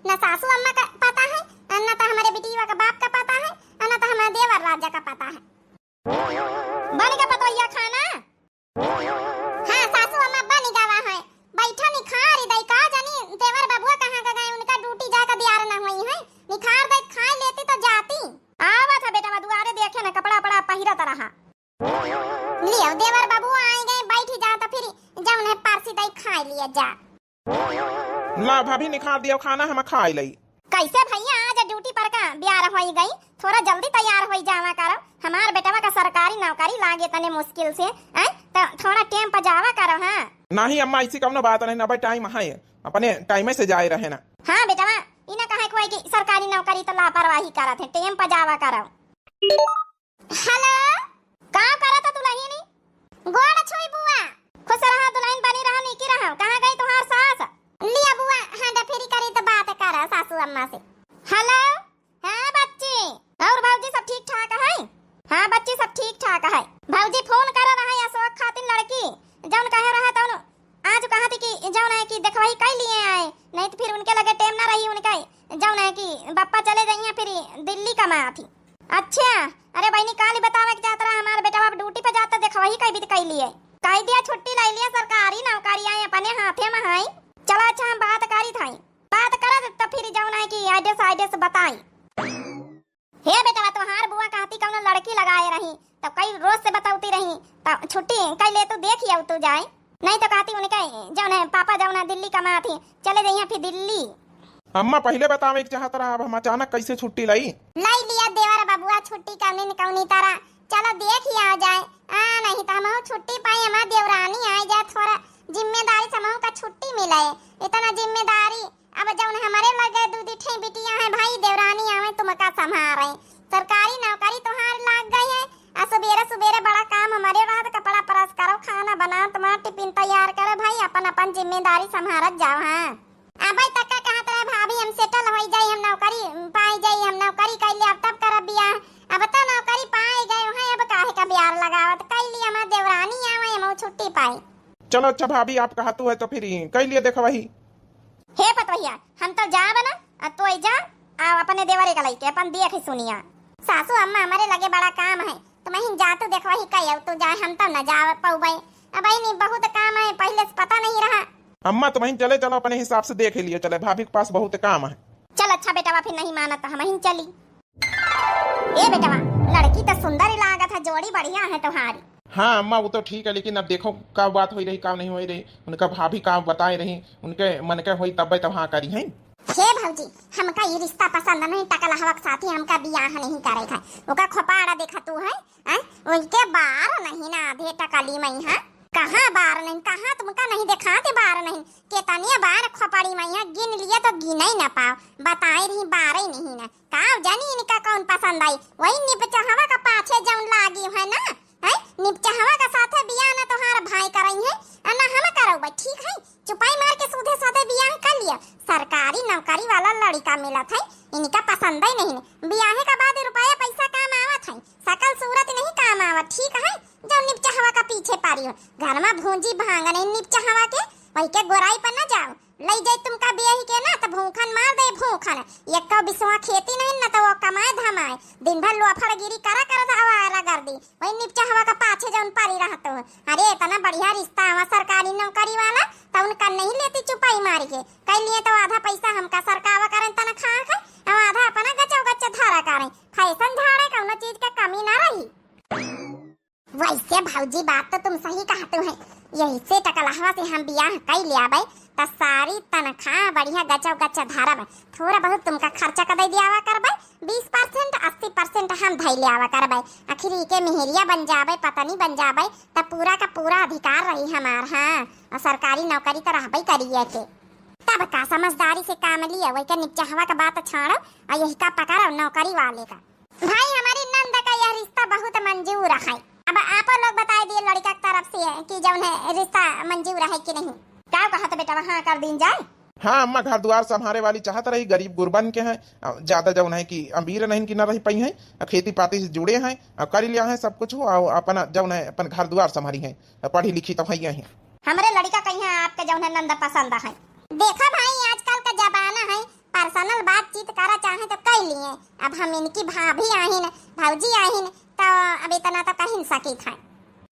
न सासू अम्मा का पता है, न तो हमारे बिटिया का बाप का पता है, न तो हमारे देवर राजा का पता है। बन गया पतोहिया खाना? हाँ सासू अम्मा बन गया है। बैठा निखार दई का जानी देवर बबुआ कहाँ का गए, उनका ड्यूटी जाकर दियार न हुई है। निखार दई खा लेती तो जाती। आवा था बेटा दुआरे देखे ना कपड़ा पड़ा पहिरत रहा। लियो देवर बबुआ आए गए, बैठ जा तो फिर जब उन्हें पारसी दई खा लिया जा। ला भाभी निखार दियो खाना हम खा लई। कैसे भैया आज ड्यूटी पर का बियार होई गई, थोड़ा जल्दी तैयार होई जावा करो। हमार बेटवा का सरकारी नौकरी लागे तने मुश्किल से हैं, तो थोड़ा टाइम पर जावा करो। हां नहीं अम्मा ऐसी कौन बात नहीं, अब टाइम है अपने टाइम से जाए रहे ना। हां बेटवा इना कहे कोई कि सरकारी नौकरी तो लापरवाही करत है, टाइम पर जावा करो। हेलो का करत तू नहीं नी? गोड़ छोई बुआ, खुश रहा दुल्हन बनी रहा नीकी रहा। कहां गई तुम्हार सास? लिया बुआ हां फेरी करे तो बात कर सासू अम्मा से। हेलो हां बच्ची, और भौजी सब ठीक ठाक है? हां बच्ची सब ठीक ठाक है। भौजी फोन कर रहा है अशोक खातिर लड़की जौन कह रहा था आज कहा थी कि जौन है कि देखवाही कर लिए आए, नहीं तो फिर उनके लगे टाइम ना रही उनका जौन है कि बप्पा चले जाइए फिर दिल्ली कमा थी। अच्छा अरे बहनी काली बतावे कि जात रहा हमारे बेटा बाप ड्यूटी पे जाता देखवाही कई भी कर लिए कह दिया छुट्टी ले लिया सरकारी नौकरी आए अपने हाथे में है। चलो अच्छा हम बात करी था, बात करा तो फिर जौन है कि आइडिया से बताई। हे बेटा तुम्हार बुआ कहती कौन लड़की लगाए रही तो कई रोज से बताती रही तो छुट्टी कई ले तो देखिए तू जाए, नहीं तो कहती उनके जौन है पापा जौन है दिल्ली कमा थी चले जाइए फिर दिल्ली। अम्मा पहले बतावे कि चाहत रहा, अब हम अचानक कैसे छुट्टी लाई? लाई लिया देवर बबुआ छुट्टी कौनी कौनी तरह चलो देख ही आ जाए। नहीं तो हम छुट्टी पाई हमार देवरानी आ जाए, थोड़ा जिम्मेदारी समूह का छुट्टी मिले। इतना जिम्मेदारी अब जौन हमारे लगे दूधी ठे बिटिया है भाई देवरानी आवे तुमका संभाले। सरकारी नौकरी तुम्हार लाग गई है, सुबेरे सुबेरे बड़ा काम हमारे रात कपड़ा प्रेस करो, खाना बनाओ, तुम्हारा टिफिन तैयार करो भाई, अपन अपन जिम्मेदारी संभालत जाओ। हां अब तक का कहत रहे भाभी हम सेटल हो जाई, हम नौकरी पाई जाई, हम नौकरी कर ले अब तब करब बियाह। अब तो नौकरी पाए गए हैं, अब काहे का बियाह लगावत कर लिए हमार देवरानी आवे हम छुट्टी पाई। चलो अच्छा भाभी आप कहतू है तो फिर कई लिए देखो वही। हे पतोहिया हम तो जा बना तो जा आ अपने देवरे का लइके अपन देख सुनिया। सासू अम्मा हमारे लगे बड़ा काम है, तुम ही जा तो देखो ही कई तो जाए, हम तो न जा पाऊबे। अब नहीं बहुत काम है, पहले से पता नहीं रहा। अम्मा तुम ही चले चलो अपने हिसाब से देख लिए चले, भाभी के पास बहुत काम है। चल अच्छा बेटा फिर नहीं माना तो हम ही चली। ए बेटा लड़की तो सुंदर ही लागत है, जोड़ी बढ़िया है तुम्हारी। हाँ अम्मा वो तो ठीक है, लेकिन अब देखो का बात हो रही का नहीं हो रही, उनका भाभी का बताए रही उनके मन के हुई तब तो हाँ करी है। हे भौजी हमका ये रिश्ता पसंद नहीं, टकल हवक साथी हमका बियाह नहीं करे था। ओका खोपाड़ा देखा तू है उनके बार नहीं ना आधे टकली में है, कहां बार नहीं, कहां तुमका नहीं दिखाते बार नहीं, केतनी बार खोपड़ी में है, गिन लिए तो गिन ही ना पाओ, बताए रही बार ही नहीं ना का जानी इनका कौन पसंद आई। वही निपचहवा का पाछे जौन लागी है ना है, निपचहवा का साथे बियाह ना तोहार भाई करई है ना हम करो भाई, ठीक है चुपाई मार के सीधे साधे बियाह कर लिया। सरकारी नौकरी वाला लड़का मिला था, इनका पसंद ही नहीं, बियाह के बाद रुपया पैसा काम आवत है, सकल सूरत नहीं काम आवत, ठीक है जो निपचहवा का पीछे पारी हो, घर में भूंजी भांग नहीं निपचहवा के वही के गोराई पर न जाओ, ले जाए तुमका बेही के ना तो भूखन मार दे भूखन, एक का बिसवा खेती नहीं न तो वो कमाए धमाए, दिन भर लोफड़गिरी करा आवारा कर दी, वही निपचहवा का पाछे जौन पारी रहते हो। अरे इतना बढ़िया रिश्ता हवा सरकारी नौकरी वाला तो उनका नहीं लेती चुपाई मार के, कई लिए तो आधा पैसा हमका सरकावा करें तनखा है और आधा अपना गचा गचा धारा करें, फैशन झाड़े कौनो चीज का कमी ना रही। वैसे भौजी बात तो तुम सही कहते हो, यही से टकलहवा से हम बियाह कर ले आबे तो सारी तनख्वाह बढ़िया गचा गचा धारा में, थोड़ा बहुत तुमका खर्चा कर दे दियावा करबे, 20% 80% हम धई ले आवा करबे, आखिर के मेहरिया बन जाबे पत्नी बन जाबे तो पूरा का पूरा अधिकार रही हमार। हां और सरकारी नौकरी तो रहबे करिए के तब का समझदारी से काम लिया, वही के निपचहवा का बात छोड़ो और यही का पकड़ो नौकरी वाले का। भाई हमारी नंद का यह रिश्ता बहुत मंजूर है, अब आप लोग बता दिए लड़का की तरफ से कि जौन है रिश्ता मंजूर है कि नहीं, क्या कहा तो बेटा वहाँ कर दिन जाए। हाँ अम्मा घर द्वार संभाले वाली चाहत रही, गरीब गुरबन के हैं, ज्यादा जौन है कि अमीर नहीं कि न रह पाई है, खेती पाती से जुड़े हैं, कर लिया है सब कुछ, अपना जौन है अपन घर द्वार संभाली है, पढ़ी लिखी तो है। हमारे लड़का कहीं आपके जौन है नंद पसंद है। देखा भाई आजकल का जमाना है, परसन पर्सनल बातचीत करा चाहे तो कर लिए। अब हम इनकी भाभी आहिन, भौजी आहिन, तो अब इतना तो कह सकी था।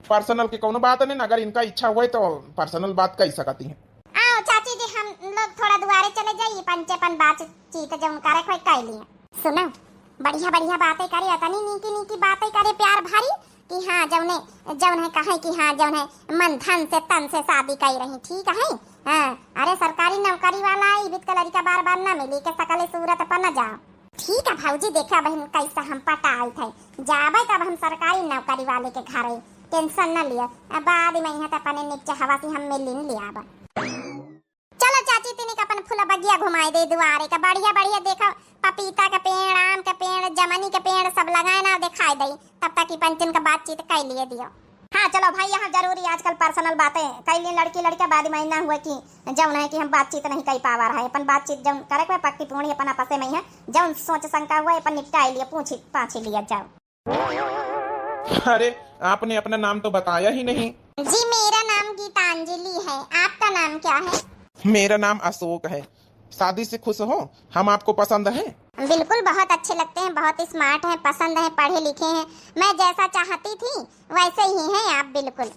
पर्सनल की कोनो बात नहीं, अगर इनका इच्छा हुए तो पर्सनल बात कह सकती है। आओ चाची जी, हम लोग थोड़ा दुआरे चले जाइए, पंचेपन बातचीत जो उनका रखो कर लिए। सुनो, बढ़िया बढ़िया बातें करे, अतनी नीकी नीकी बातें करे प्यार भरी कि हाँ जौन है कहे कि हाँ जौन है मन धन से तन से शादी कर रही, ठीक है। हाँ, अरे सरकारी नौकरी वाला इबित का लड़का बार बार न मिली के सकल सूरत पर न जाओ। ठीक है भौजी, देखा बहन कैसा हम पटाई थे, जाबे तब हम सरकारी नौकरी वाले के घर, टेंशन न लिया। अब बाद में यहाँ अपने नीचे हवा से हम मिल लिया। चलो चाची तिनी का अपन फूला बगिया घुमाई दे दुआरे का, बढ़िया बढ़िया देखो पपीता का पेड़, आम का पेड़, जमनी का पेड़ सब लगाए ना दिखाई दे, तब तक की पंचन का बातचीत कर लिए दियो। हाँ चलो भाई, यहाँ जरूरी आजकल पर्सनल बातें कर लिए लड़की लड़का, बाद में ना हुआ कि जौन है कि हम बातचीत नहीं कर पा रहा है। अपन बातचीत जौन करे कोई पक्की पूरी अपन आपस में है, जौन सोच शंका हुआ अपन निपटा लिए, पूछी पाछी लिया जाओ। अरे आपने अपना नाम तो बताया ही नहीं। जी मेरा नाम गीतांजलि है, आपका नाम क्या है? मेरा नाम अशोक है। शादी से खुश हो? हम आपको पसंद है? बिल्कुल, बहुत अच्छे लगते हैं, बहुत स्मार्ट हैं, पसंद हैं, पढ़े लिखे हैं, मैं जैसा चाहती थी वैसे ही हैं आप, बिल्कुल।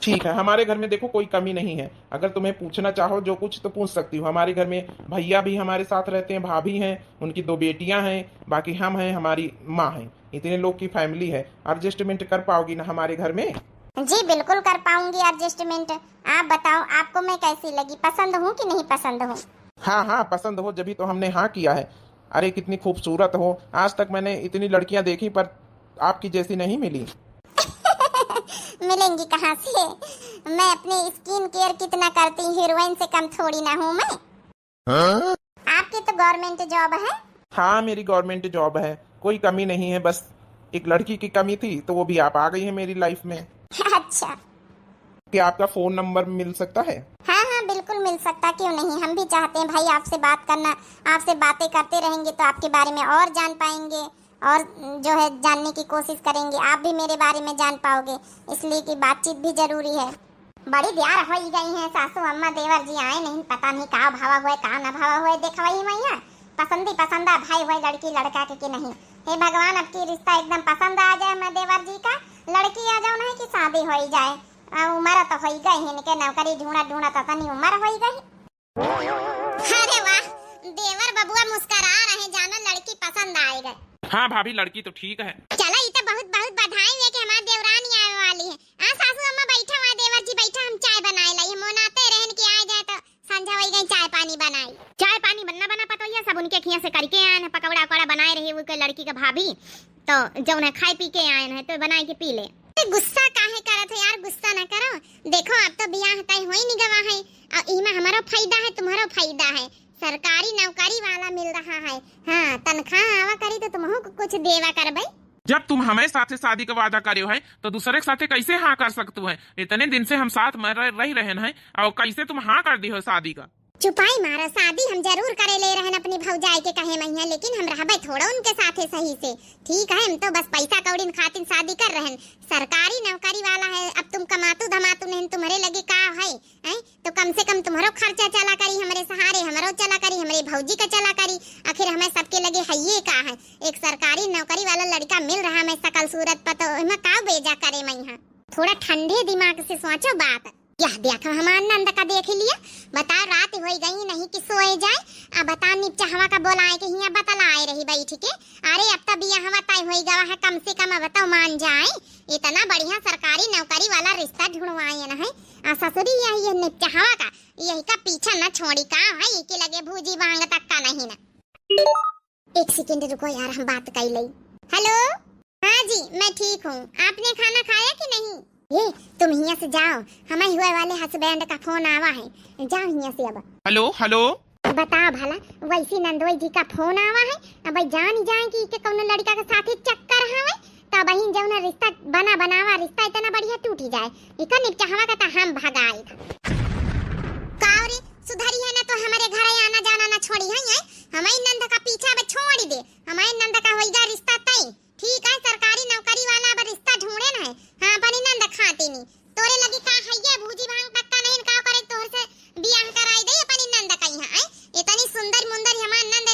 ठीक है, हमारे घर में देखो कोई कमी नहीं है, अगर तुम्हें पूछना चाहो जो कुछ तो पूछ सकती हो। हमारे घर में भैया भी हमारे साथ रहते हैं, भाभी हैं, उनकी 2 बेटियां हैं, बाकी हम हैं, हमारी माँ हैं, इतने लोग की फैमिली है। एडजस्टमेंट कर पाओगी ना हमारे घर में? जी बिल्कुल कर पाऊंगी एडजस्टमेंट। आप बताओ आपको मैं कैसी लगी, पसंद हूँ कि नहीं पसंद हूँ? हाँ हाँ पसंद हो, जब तो हमने हाँ किया है। अरे कितनी खूबसूरत हो, आज तक मैंने इतनी लड़कियां देखी पर आपकी जैसी नहीं मिली। मिलेंगी कहाँ से, मैं अपने स्किन केयर कितना करती हूँ, हीरोइन से कम थोड़ी ना हूँ मैं। आपकी तो गवर्नमेंट जॉब है? हाँ मेरी गवर्नमेंट जॉब है, कोई कमी नहीं है, बस एक लड़की की कमी थी तो वो भी आप आ गई है मेरी लाइफ में। अच्छा, क्या आपका फोन नंबर मिल सकता है? हाँ हाँ बिल्कुल मिल सकता, क्यों नहीं, हम भी चाहते हैं भाई आपसे बात करना, आपसे बातें करते रहेंगे तो आपके बारे में और जान पाएंगे, और जो है जानने की कोशिश करेंगे, आप भी मेरे बारे में जान पाओगे, इसलिए कि बातचीत भी जरूरी है। बड़ी देर हो गई है, सासू अम्मा देवर जी आए नहीं, पता नहीं का भावा हुए का न भावा हुए, देखा वही मैया पसंदी पसंदा भाई हुए लड़की लड़का के कि नहीं। हे भगवान, अब की रिश्ता एकदम पसंद आ जाए मैं देवर जी का, लड़की आ जाओ नहीं कि शादी हो ही जाए। उम्र तो हो गई है, इनके नौकरी ढूंढा ढूंढा तो नहीं उम्र हो गई। अरे वाह, देवर बबुआ मुस्कुरा रहे, जानो लड़की पसंद आ गई। हाँ भाभी लड़की तो ठीक है। चलो ये तो बहुत बहुत बधाई है कि हमारी देवरानी आने वाली है। सासू अम्मा बैठा हुआ, देवर जी बैठा, हम चाय बनाए लाई, मोनाते रहन के आ जाए तो संझा हो गई, चाय पानी बनाई, चाय पानी बनना बना पता है सब उनके खिया से करके आए हैं, पकौड़ा वकौड़ा बनाए रहे वो के लड़की का भाभी, तो जो उन्हें खाए पी के आए हैं तो बनाए के पी ले। गुस्सा काहे करत हो यार, गुस्सा ना करो, देखो अब तो बियाह तय होई नहीं गवा है, और इमा हमारा फायदा है तुम्हारा फायदा है, सरकारी नौकरी वाला मिल रहा है। हाँ तनख्वाह आवा करी तो तुमको कुछ देवा कर भाई। जब तुम हमें साथे शादी का वादा करे हो है तो दूसरे के साथे कैसे हाँ कर सकते हो? इतने दिन से हम साथ में रह रहे हैं और कैसे तुम हाँ कर दी हो शादी का? चुपाई मारा, शादी हम जरूर करे ले रहन अपनी भौजाई के कहे मैया, लेकिन हम रहबे थोड़ा उनके साथे सही से, ठीक है, हम तो बस पैसा कौड़ी खातिर शादी कर रहन, सरकारी नौकरी वाला है, अब तुम कमातू धमातू नहीं, तुम्हारे लगे का है, तो कम से कम तुम्हारो खर्चा चला करी, हमारे सहारे हमारो चला करी, हमारे भौजी का चला करी, आखिर हमें सबके लगे है ये का है, एक सरकारी नौकरी वाला लड़का मिल रहा है सकल सूरत पर, तो इमा का बेजा करे मैया, थोड़ा ठंडे दिमाग से सोचो बात। यह देखो हमार नंद का देख लिया, बताओ रात हो गई नहीं कि सोए जाए, अब बता निपचा हवा का बोलाए के हिया बतलाए रही बैठ के, अरे अब तब यह हवा तय हो गया है, कम से कम बताओ मान जाए, इतना बढ़िया सरकारी नौकरी वाला रिश्ता ढूंढवाए न है, ससुरी यही निपचा हवा का, यही का पीछा न छोड़ी का है, के लगे भूजी भांग तक का नहीं ना। एक सेकंड रुको यार, हम बात कर ले। हेलो, हाँ जी मैं ठीक हूँ, आपने खाना खाया कि नहीं? ये तुम यहाँ से जाओ, हमारे हुए वाले हस्बैंड का फोन आवा है, जाओ यहाँ से अब। हेलो हेलो, बताओ भला, वैसी नंदोई जी का फोन आवा है, अब जान जाए कि के कौन लड़का के साथ चक्कर हवे, तब बहिन जब ना रिश्ता बनावा रिश्ता इतना बढ़िया टूटी जाए, इका निपचा हवा का हम भगाए कावरी सुधरी है ना, तो हमारे घर आना जाना ना छोड़ी है, हमारी नंद का पीछा अब छोड़ दे, हमारे नंद का होएगा रिश्ता तय, ठीक है, सरकारी नौकरी वाला अब रिश्ता ढूंढे ना है, हाँ बनी नंद खाती नहीं, तोरे लगी का है ये भूजी भांग पक्का नहीं का करे, तोर से बियाह कराई दे अपनी नंद का यहाँ, इतनी सुंदर मुंदर हमार नंद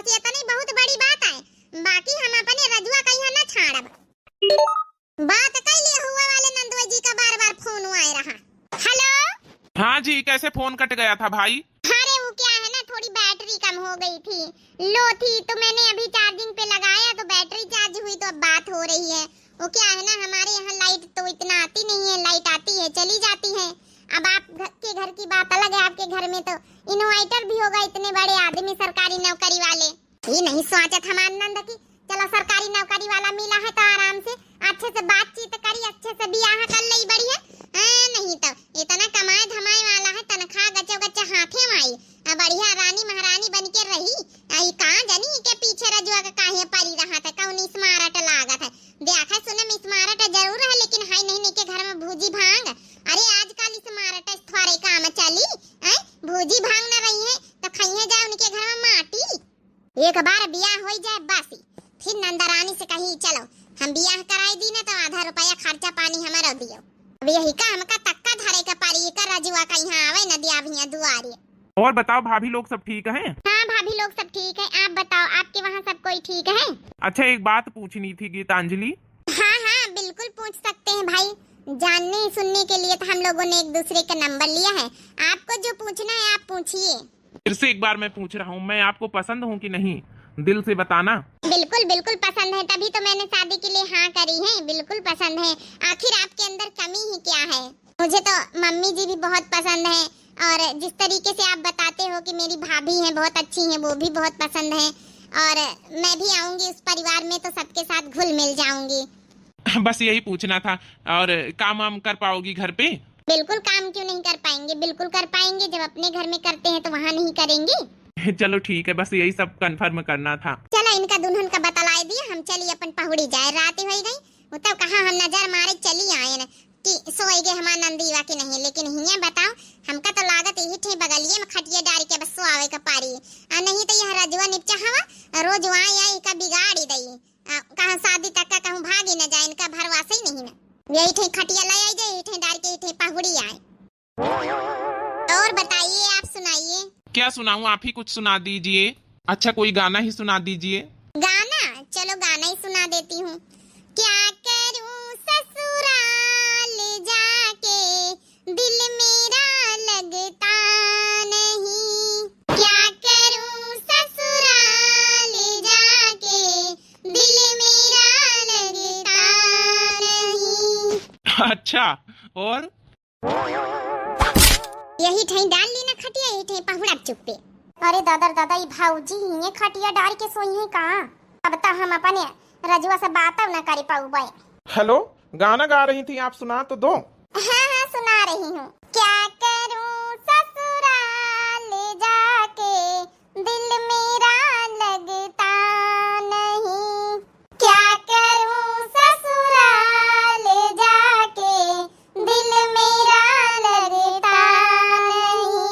बस ये तो नहीं बहुत बड़ी बात है, बाकी हम अपने रजुआ कहिया ना छाड़ब। बात कर लिए हुए वाले नंदुआ जी का बार-बार फोन आए रहा। हेलो हाँ जी, कैसे फोन कट गया था भाई? अरे वो क्या है ना, थोड़ी बैटरी कम हो गई थी, लो थी, तो मैंने अभी चार्जिंग पे लगाया तो बैटरी चार्ज हुई, तो अब बात हो रही है। वो क्या है ना, हमारे यहाँ लाइट तो इतना आती नहीं है, लाइट आती है चली जाती है। अब आपके घर की बात अलग है, आपके घर में तो इन्वर्टर भी होगा, इतने बड़े आदमी सरकारी नौकरी वाले। ये नहीं सोचत हमारे नंद की चलो सरकारी नौकरी वाला मिला है तो आराम से अच्छे से बातचीत करी, अच्छे से बियाह कर ली बढ़िया। नहीं तो इतना कमाए धमाए वाला है, तनख्वाह गच्चे गच्चे हाथे में आई, बढ़िया रानी महारानी बन के रही। आई कहां जानी के पीछे रजुआ का काहे पड़ी रहा था, कौन स्मारट लागत है। देखा सुने में स्मारट जरूर है, लेकिन हाय नहीं के घर में भूजी भांग। अरे आजकल स्मारट थोड़े काम चली है, भूजी भांग न रही है तो खाइए जाए उनके घर में माटी। एक बार बियाह हो जाए बस, फिर नंदरानी से कही चलो हम बियाह कराई दी ना तो आधा रुपया खर्चा पानी हमारा दियो। अब यही का हमका तक्का धरे का पारी का रजुआ का यहाँ आवे नदिया भैया दुआरे। और बताओ भाभी लोग सब ठीक हैं? हाँ भाभी लोग सब ठीक है, आप बताओ आपके वहाँ सब कोई ठीक है? अच्छा एक बात पूछनी थी गीतांजलि। हाँ हाँ बिल्कुल पूछ सकते हैं भाई, जानने सुनने के लिए तो हम लोगों ने एक दूसरे का नंबर लिया है, आपको जो पूछना है आप पूछिए। फिर से एक बार मैं पूछ रहा हूँ, मैं आपको पसंद हूँ कि नहीं, दिल से बताना। बिल्कुल बिल्कुल पसंद है, तभी तो मैंने शादी के लिए हाँ करी है, बिल्कुल पसंद है। आखिर आपके अंदर कमी ही क्या है? मुझे तो मम्मी जी भी बहुत पसंद है, और जिस तरीके से आप बताते हो कि मेरी भाभी हैं बहुत अच्छी हैं, वो भी बहुत पसंद है, और मैं भी आऊंगी उस परिवार में तो सबके साथ घुल मिल जाऊंगी। बस यही पूछना था। और काम वाम कर पाओगी घर पे? बिल्कुल, काम क्यों नहीं कर पाएंगे, बिल्कुल कर पाएंगे, जब अपने घर में करते हैं तो वहाँ नहीं करेंगे? चलो ठीक है, बस यही सब कंफर्म करना था। चलो इनका दुल्हन का बतला दिया, हम चलिए अपन पहुड़ी जाए, रात हो गई, वो तब कहा हम नजर मारे चली आए न कि सोए गए हमारा नंदीवा के नहीं, लेकिन हिया बताओ हमका तो लागत यही थे बगलिए में खटिया डारी के बस सोआवे का पारी, नहीं तो यह रजुआ निपचा हवा रोज वहाँ आई का बिगाड़ी दई, कहाँ शादी तक का कहूँ भागी न जाए, इनका भरवासा ही नहीं ना, यही थे खटिया ले आई जाए, यही थे डार के यही थे पहुड़ी आए। और बताइए, आप सुनाइए। क्या सुनाऊं, आप ही कुछ सुना दीजिए। अच्छा कोई गाना ही सुना दीजिए। गाना? चलो गाना ही सुना देती हूँ। क्या करूँ ससुराल जाके दिल मेरा लगता नहीं, क्या करूँ ससुराल जाके दिल मेरा लगता नहीं। अच्छा और यही ठई डाल ली ना खटिया, यही ठई पहुड़ा चुप्पे। अरे दादा दादा ये भाऊजी ये खटिया डाल के सोई है कहाँ? अब तो हम अपने रजुआ से बात न कर पाऊ बाई। हेलो, गाना गा रही थी आप, सुना तो दो। हाँ हाँ सुना रही हूँ। क्या करूँ ससुराल जाके दिल मेरा लगता नहीं, क्या करूँ ससुराल जाके दिल मेरा लगता नहीं।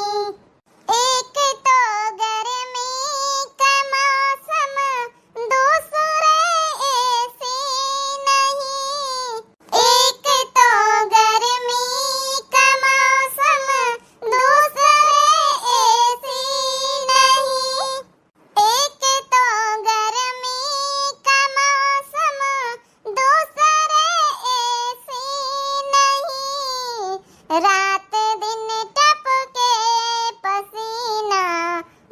एक तो गर्मी का मौसम दूसरे ऐसे नहीं, एक तो गर्मी का मौसम दूसरे ऐसे नहीं, एक तो गर्मी का मौसम दूसरे ऐसे नहीं, रात दिन टपके पसीना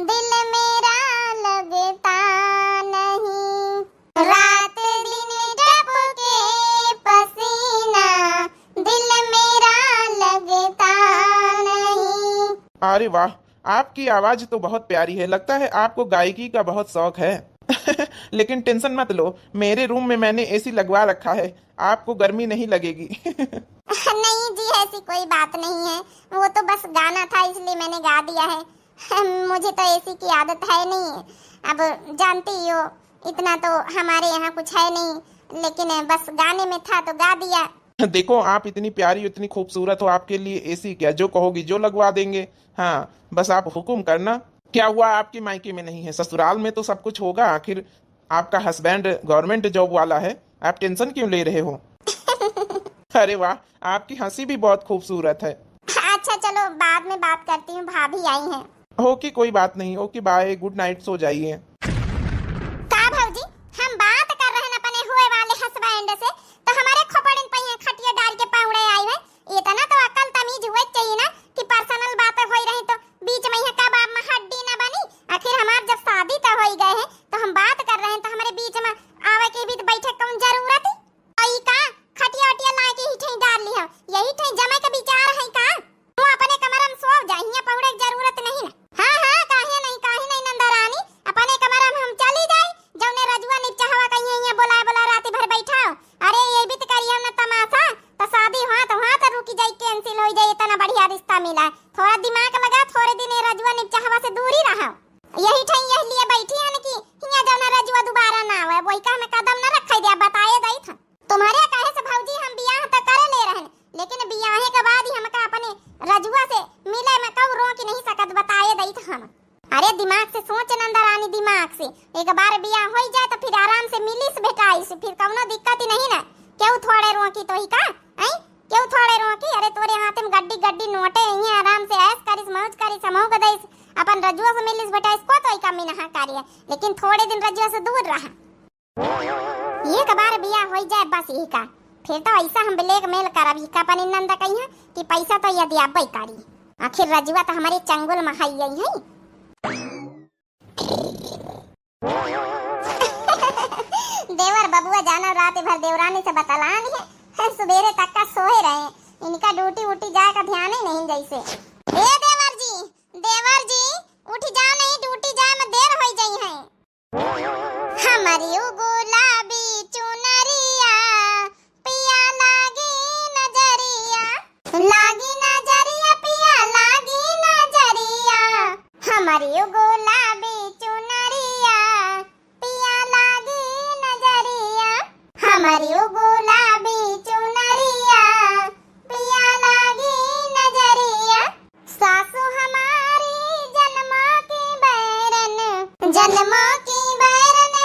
दिल मेरा लगता नहीं, रात दिन टपके पसीना दिल मेरा लगता नहीं। अरे वाह, आपकी आवाज तो बहुत प्यारी है, लगता है आपको गायकी का बहुत शौक है। लेकिन टेंशन मत लो, मेरे रूम में मैंने एसी लगवा रखा है, आपको गर्मी नहीं लगेगी। नहीं जी ऐसी कोई बात नहीं है, वो तो बस गाना था इसलिए मैंने गा दिया है, मुझे तो एसी की आदत है नहीं। अब जानती हो इतना तो हमारे यहाँ कुछ है नहीं, लेकिन बस गाने में था तो गा दिया। देखो आप इतनी प्यारी इतनी खूबसूरत हो, आपके लिए एसी क्या, जो कहोगी जो लगवा देंगे। हाँ बस आप हुक्म करना। क्या हुआ आपके मायके में नहीं है, ससुराल में तो सब कुछ होगा, आखिर आपका हस्बैंड गवर्नमेंट जॉब वाला है, आप टेंशन क्यों ले रहे हो? अरे वाह, आपकी हंसी भी बहुत खूबसूरत है। अच्छा चलो बाद में बात करती हूँ, भाभी आई हैं। ओके कोई बात नहीं, ओके बाय, गुड नाइट, सो जाइए। आखिर हमार जब शादी तो हो ही गए हैं तो हम बात कर रहे हैं, तो हमारे बीच में आवे के भी तो बैठे कौन जरूरत है? आई का खटिया वटिया ला के ही ठई डाल ली हम, यही ठई जमे का विचार है का? तू अपने कमरा में सो जा, हिया पहुड़े की जरूरत नहीं ना। हां काहे नहीं नंदा रानी, अपने कमरा में हम चली जाई, जौने रजुआ निपचावा कहिए हिया बोला रात भर बैठाओ। अरे ये भी तो करियो ना तमाशा, तो शादी हुआ तो रुकी जाई, कैंसिल हो जाई, इतना बढ़िया रिश्ता मिला। थोड़ा दिमाग लगा, थोड़े दिन रजुआ निपचावा से दूर ही रहो। यही ठई यही लिए बैठी है कि हिया जौना रजुआ दोबारा ना आवे, वही का हमें कदम ना रखाई दिया, बताए दई था तुम्हारे कहे से भौजी हम बियाह तो करे ले रहे, लेकिन बियाहे के बाद ही हमका अपने रजुआ से मिले में कब रोक नहीं सकत, बताए दई था हम। अरे दिमाग से सोच नंदा रानी, दिमाग से एक बार बियाह हो जाए तो फिर आराम से मिलिस बेटाई से, फिर कौनो दिक्कत ही नहीं ना। क्यों थोड़े रोकी तो ही का हैं, क्यों थोड़े रोकी? अरे तोरे हाथ में गड्डी नोटे नहीं, आराम से ऐश करिस, मौज करिस, समूह गदइस, अपन रजुआ से मिलिस बेटा, इसको तो ही कमी ना कार्य, लेकिन थोड़े दिन रजुआ से दूर रहा। एक बार बियाह हो जाए बस यही का, फिर तो ऐसा हम ब्लैक मेल करब ही का पनी नंदा कहिया कि पैसा तो यदि आप करी, आखिर रजुआ तो हमारे चंगुल महाई है। देवर बबुआ जाना रात भर देवरानी से बतलानी है, सुबेरे तक का सोए रहे, इनका ड्यूटी उठी जाए का ध्यान ही नहीं जैसे। ए देवर जी उठ जाओ, नहीं ड्यूटी जाए में देर हो जाई है। हमारी गुलाबी चुनरिया पिया लागी नजरिया पिया लागी नजरिया, हमारी गुलाबी चुनरिया पिया लागी नजरिया, हमारी गुलाबी चुनरिया पिया लागी नजरिया। सासू हमारी जन्मों की बैरन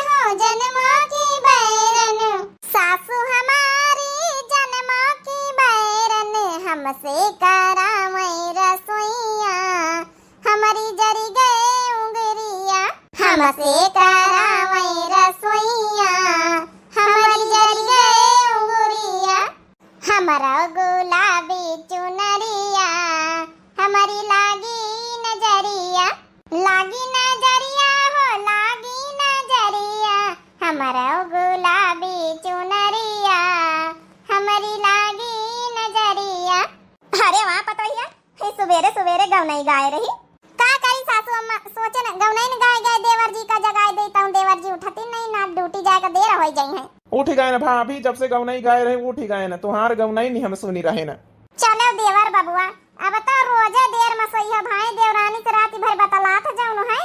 हो, जन्मों की बैरन, सासू हमारी जन्मों की बैरन, हमसे करावै रसोइया, हमारी जरी गए उंगरिया, हमसे करावै रसोइया, हमारी जरी गए उंगरिया, हमारा गुलाबी चुनरिया हमारी लागी नजरिया हो, लागी नजरिया, हमारा गुलाबी चुनरिया हमारी लागी नजरिया। अरे वहाँ पता ही है, सुबेरे गौनाई गाय रही, का करी सासू अम्मा, सोचे ना गौनाई न गाय देवर जी का जगाए देता हूँ, देवर जी उठती नहीं ना, ड्यूटी जाएगा देर हो जाई है। उठ गए ना भाभी, जब से गौनाई गाय रहे उठ गए ना, तुम्हार गौनाई नहीं हम सुनी रहे ना। चलो देवर बबुआ, अब तो रोजे देर में सोइहा भाई, देवरानी से रात भर बतलात जाऊन है।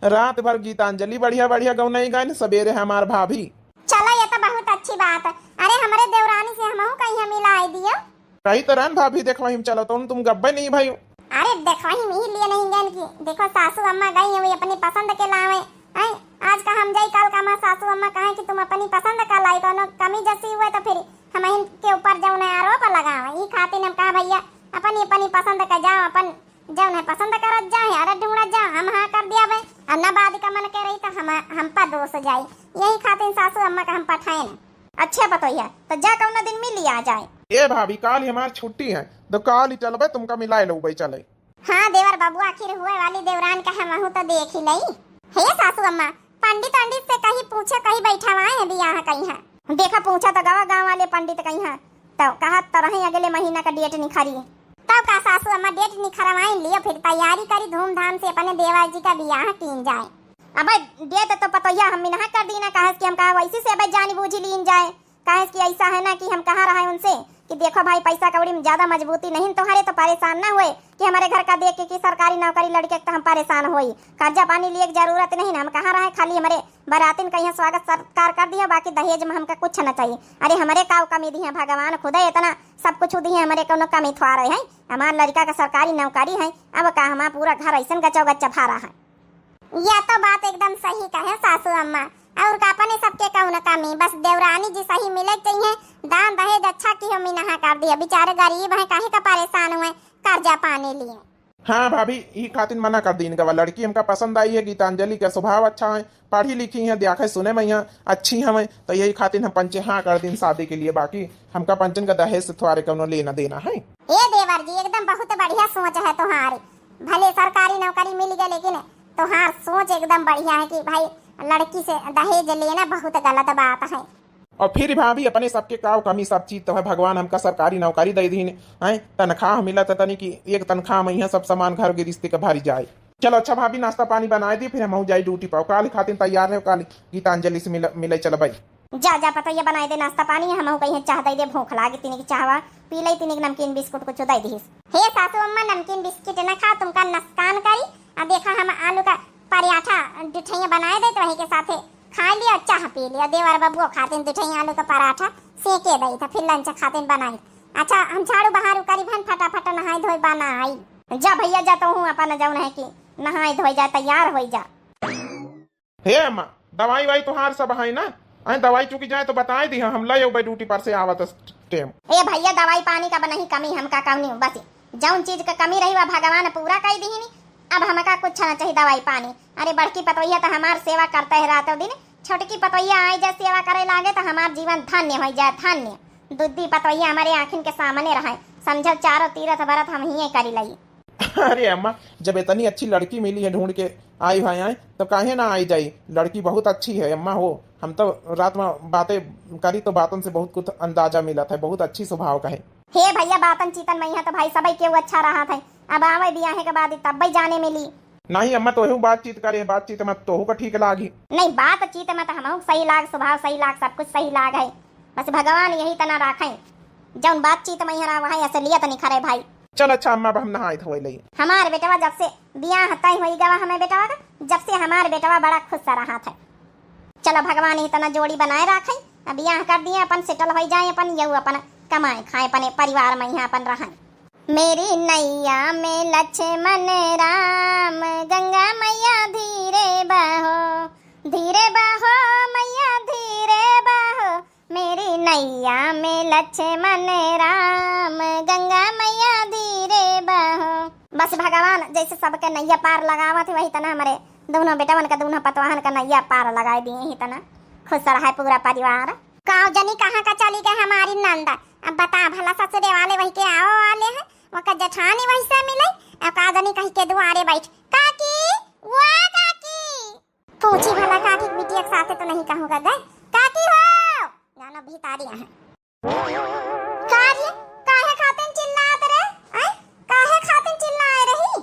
रात भर गीतांजलि बढ़िया गौनाई गाय न, सवेरे हमार भाभी। चलो ये तो बहुत अच्छी बात है। अरे हमारे देवरानी से हमहू कहीं मिलाई दियो। कही तो रन भाभी, देखो हम चलो तुम गब्बे नहीं भाई। अरे देखो ही नहीं लिए नहीं गन की, देखो सासू अम्मा गई है अपनी पसंद के लावे, आज का हम जाई, कल का हमार सासू अम्मा कहे कि तुम अपनी पसंद का लाई, कोनो कमी जैसी हुए तो फिर हम इनके ऊपर जौन आरोप लगावे, ई खातिर हम कहा भैया अपनी पसंद का जाओ, अपन जौन है पसंद करत जाए, अरे ढूंढत जाओ, हम हाँ कर दिया भाई, अब ना बाद का मन के रही तो हम पर दोष जाई, यही खातिर सासू अम्मा का हम पठाए न। अच्छा बताइए तो जा कौन दिन मिली आ जाए। ए भाभी काल हमारी छुट्टी है तो काल ही चलबे, तुमका मिलाए लो भाई चले। हाँ देवर बाबू, आखिर हुए वाली देवरान का हम तो देख ही लई है। सासू अम्मा पंडित से कहीं पूछे, कहीं बैठा हुआ है बियाह कहीं है, देखा पूछा तो गाँव वाले पंडित कहीं है, तो कहा तरह अगले महीना का डेट निखरी, तब का सासू अम्मा डेट निखरवाई लियो, फिर तैयारी करी धूमधाम से अपने देवर जी का बियाह कीन जाए। अब डेट तो पता हम मिनहा कर दी ना, कहा कि हम कहा वैसे से अब जानी बूझी लीन जाए, कहा कि ऐसा है ना कि हम कहा रहा है उनसे कि देखो भाई पैसा कौड़ी में ज्यादा मजबूती नहीं, तुम्हारे तो परेशान ना हुए कि हमारे घर का देख के कि सरकारी नौकरी लड़के तो हम परेशान हुई, कर्जा पानी लिए जरूरत नहीं ना, हम कहा रहे खाली हमारे बरातिन कहीं स्वागत सत्कार कर दिया, बाकी दहेज में हमका कुछ न चाहिए। अरे हमारे का कमी दी है, भगवान खुद इतना सब कुछ दी है, हमारे कोनो कमी थोड़ा रहे है, हमारे लड़का का सरकारी नौकरी है, अब का हमारा पूरा घर ऐसा गचौ गच्चा भरा है। यह तो बात एकदम सही कहे सासू अम्मा, और कापने सबके कौन कमी, बस देवरानी जी सही मिले चाहिए, दान दहेज अच्छा की हम नहा कर दिया, बेचारे गरीब हैं, काहे का परेशान हुए कर्जा पाने लिए। हाँ भाभी ई खातिर मना कर दी इनका, लड़की हमका पसंद आई है, गीतांजलि का स्वभाव अच्छा है, पढ़ी लिखी है, देखे सुने में यहाँ अच्छी हमें, तो यही खातिर हम पंचे हाँ कर दिन शादी के लिए, बाकी हमका पंचन का दहेज से थोड़े कौनो लेना देना है। ये देवर जी एकदम बहुत बढ़िया सोच है तुम्हारी, भले सरकारी नौकरी मिल गई लेकिन तोहार सोच एकदम बढ़िया है कि भाई लड़की से दहेज लेना बहुत गलत बात है। और फिर भाभी अपने सबके काव कमी सब चीज तो है, भगवान हमका सरकारी नौकरी दे दी है, तनख्वाह मिला था तनी कि एक तनख्वाह में यहाँ सब सामान घर के रिश्ते का भरी जाए। चलो अच्छा भाभी नाश्ता पानी बनाए दी, फिर हम जाए ड्यूटी पाओ, काली खातिर तैयार है, काली गीतांजलि से मिले चलो भाई। जा जा पता ये बनाए दे नाश्ता पानी, हम कहीं चाह दे दे, भूख लागे तीन की चाहवा पी ले, तीन नमकीन बिस्कुट कुछ दे दी। हे सासू अम्मा नमकीन बिस्किट न खा, तुमका नुकसान करी। अब देखा हम आलू का पराठा डिठैया बनाए दे तो वही के साथे खा लिया, चाह पी लिया। देवर बबुओ खाते डिठैया आलू का पराठा सेके दई था, फिर लंच खाते बनाई। अच्छा हम झाड़ू बहारू करी भन फटाफट नहाई धोई बनाई। जा भैया जा तो हूँ अपन जाऊन है कि नहाई धोई जा तैयार हो जा। हे अम्मा दवाई वाई तुहार सब है ना, दवाई चुकी जाए तो बताए दी, हम ले भाई ड्यूटी पर से आवत टाइम। ए भैया दवाई पानी का नहीं कमी हमका कमी बस जौन चीज का कमी रही वह भगवान पूरा कर दी। अब हमका कुछ ना चाहिए दवाई पानी। अरे बड़की पतोहिया तो हमार सेवा करते है रातों दिन, छोटकी पतोहिया आई जाए सेवा करे लागे तो हमार जीवन धन्य हो जाए धन्य। दूधी पतोहिया हमारे आँखिन के सामने रहे, समझो चारों तीरथ भरत हम ही करी लाई। अरे अम्मा जब इतनी अच्छी लड़की मिली है ढूंढ के आई भाई आए तो काहे ना आई जाई, लड़की बहुत अच्छी है अम्मा हो। हम तो रात में बातें करी तो बातों से बहुत कुछ अंदाजा मिला था, बहुत अच्छी स्वभाव का है। हे भैया बातन चीतन में तो भाई सबई केहू अच्छा रहा था, अब आवे बियाहे के बाद तब जाने मिली। नहीं अम्मा तो बातचीत करे, बातचीत में तो का ठीक लागी। नहीं बातचीत में तो हम सही लाग, स्वभाव सही लाग, सब कुछ सही लाग है, बस भगवान यही तना रखे जौन बातचीत में रहा वहाँ असलियत नहीं खरे भाई। चल अच्छा अम्मा हम नहाए धोए लई। हमारे बेटवा जब से बियाह तय हुई गवा हमें बेटवा का, जब से हमारे बेटवा बड़ा खुश रहा था। चलो भगवान ही तना जोड़ी बनाए रखे, अब बियाह कर दिए अपन सेटल हो जाए, अपन यू अपन कमाए खाए अपने परिवार में यहाँ अपन रहे। मेरी नैया में लक्ष्मण राम, गंगा मैया धीरे बहो मैया धीरे बहो। मेरी नैया में लक्ष्मण राम, गंगा मैया धीरे बहो। बस भगवान जैसे सबके नैया पार लगावत है वही तना हमारे दोनों बेटवन का दोनों पतवाहन का नैया पार लगाए दिए ही तना खुश रहा पूरा परिवार। काव जनी कहाँ का चली गई हमारी नंदा, अब बता भला ससुरे वाले वही के आओ वाले हैं, वका जेठानी वही से मिले, अब का जनी कहीं के दुआरे बैठ काकी वाह काकी पूछी भला काकी बिटिया के साथे तो नहीं कहूँगा गए काकी हो जानो भितारी है। काहे खातिन चिल्लात रे, काहे खातिन चिल्लाए रही?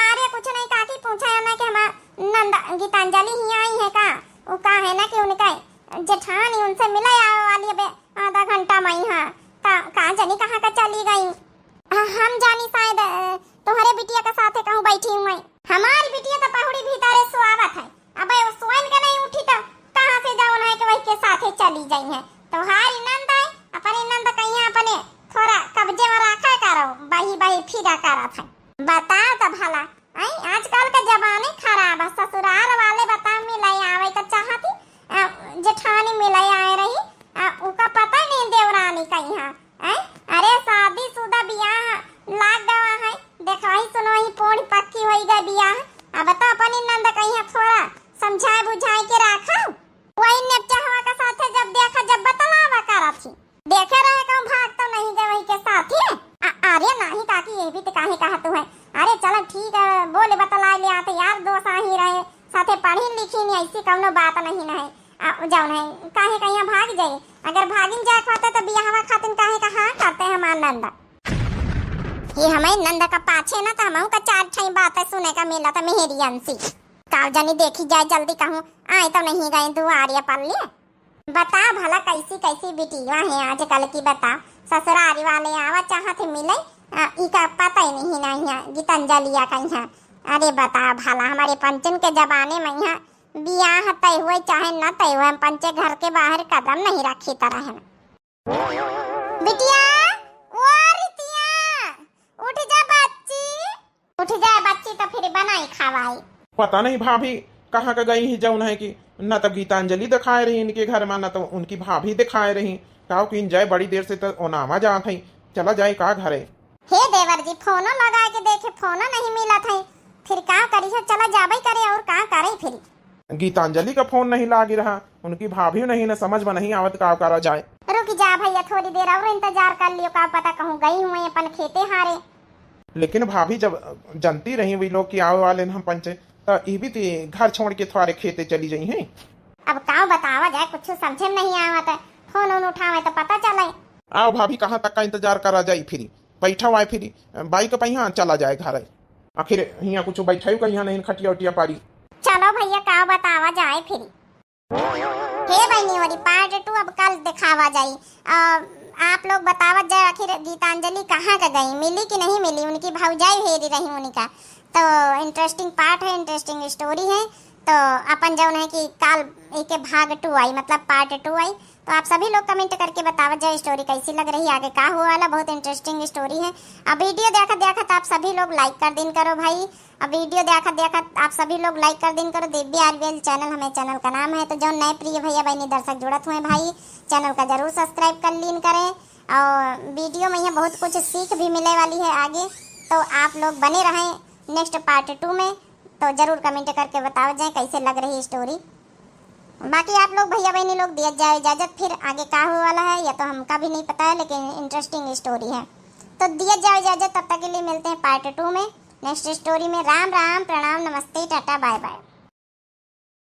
अरे कुछ नहीं काकी, पूछा है ना कि हम नंदा गीतांजलि ही आई है का, वो का है ना कि उनका जेठानी उनसे मिला आवे वाली है आधा घंटा में यहाँ कहाँ जानी कहाँ का चली गई। हम जानी शायद तुम्हारे बिटिया के साथे कहूँ बैठी हूँ मैं। हमारी बिटिया तो पहुड़ी भीतर स्वागत है, अब वो स्वयं का नहीं उठी तो कहाँ से जाओ ना कि वही के साथे चली जाई है। तुम्हारी नंद है अपनी नंद कहीं अपने थोड़ा कब्जे में रखा करो, बही फिरा करा था। बताओ तो भला आजकल का जमाने खराब है, ससुराल वाले बता मिलाई आवे तो चाहती जेठानी मिलाई आए रही, उका पता नहीं देवरानी का यहाँ। अरे शादी शुदा बियाह लाग गवा है, देखो ही सुनो ही पोड़ी पक्की हो गई बियाह। अब तो अपनी नंद कहीं थोड़ा समझाए बुझाए के रखा, वही नेपचा हवा का साथे जब देखा जब बतलावा करा थी, देखे रहे कहूँ भाग तो नहीं गए वही के साथ ही। अरे नहीं काकी ये भी तो काहे कहा तू है, अरे चलो ठीक है बोले बतला ले आते यार, दोस्त आ ही रहे साथे पढ़ी लिखी नहीं ऐसी कौनो बात नहीं है जाओ नहीं काहे कहीं भाग जाए, अगर भागिन जाए खाते तो बियाहवा खातिन काहे कहा करते हैं हमार नंदा। ये हमारी नंदा का पाछे ना तो हम का चार छह बातें सुने का मिला था मेहरी अंसी काव जानी देखी जाए जल्दी कहूँ आए तो नहीं गए दुआरिया पर लिए। बता भला कैसी कैसी बिटिया है आजकल की, बता ससुरारी वाले आवा चाहते मिले इका पता ही नहीं गीतांजलिया का यहाँ। अरे बता भला हमारे पंचन के जमाने में यहाँ बियाह तय हुए चाहे न तय हुए पंचे घर के बाहर कदम नहीं रखी तरह है। बिटिया ओ रितिया उठ जा बच्ची तो फिर बनाई खवाई। पता नहीं भाभी कहाँ का गई ही जौन है कि न तो गीतांजलि दिखाए रही इनके घर में, न तो उनकी भाभी दिखाए रही, कहा कि जाए बड़ी देर से तो ओनामा जा थी, चला जाए का घरे। हे देवर जी फोनो लगा के देखे फोनो नहीं मिला था, फिर का करी है चला जाबई करे और का करे फिर। गीतांजलि का फोन नहीं लागी रहा, उनकी भाभी नहीं न समझ में नहीं आवत का करा जाए। रुक जा भैया थोड़ी देर और इंतजार कर लियो, का पता कहूँ गई हुए अपन खेते हारे। लेकिन भाभी जब जानती रही वही लोग कि आवे वाले हम पंचे, तो ये भी तो घर छोड़ के थोड़े खेते चली गई हैं। अब का बतावा जाए, कुछ समझे में नहीं आवत है। फोन उन उठावे तो पता चले। आओ भाभी, कहाँ तक का इंतजार करा जाई, फिर बैठा हुआ है, फिर बाइक पे यहाँ चला जाए घर। आखिर यहाँ कुछ बैठा का यहाँ नहीं खटिया उटिया पारी। चलो भैया का बतावा जाए फिर। हे बहनी वाली पार्ट 2 अब कल दिखावा जाई। आप लोग बतावत जाए आखिर गीतांजलि कहाँ का गई, मिली कि नहीं मिली, उनकी भाऊजाई हेरी रही उनका। तो इंटरेस्टिंग पार्ट है, इंटरेस्टिंग स्टोरी है। तो अपन जो है कि काल एक भाग 2 आई, मतलब पार्ट 2 आई। तो आप सभी लोग कमेंट करके बतावत जाए स्टोरी कैसी लग रही, आगे का हुआ वाला। बहुत इंटरेस्टिंग स्टोरी है। अब वीडियो देखा देखा आप सभी लोग लाइक कर दिन करो भाई। अब वीडियो देखा देखा आप सभी लोग लाइक कर दिन करो। दिव्य आरबीएल चैनल हमें चैनल का नाम है। तो जो नए प्रिय भैया बहनी दर्शक जुड़त हुए भाई, चैनल का जरूर सब्सक्राइब कर लीन करें। और वीडियो में यहाँ बहुत कुछ सीख भी मिलने वाली है आगे। तो आप लोग बने रहें नेक्स्ट पार्ट 2 में। तो जरूर कमेंट करके बताओ जाए कैसे लग रही स्टोरी। बाकी आप लोग भैया बहनी लोग दिया जाए इजाजत, फिर आगे का हुआ वाला है या तो हमका भी नहीं पता है, लेकिन इंटरेस्टिंग स्टोरी है। तो दिया जाए इजाजत, तब तक के लिए मिलते हैं पार्ट 2 में नेक्स्ट स्टोरी में। राम राम, प्रणाम, नमस्ते, टाटा, बाय बाय।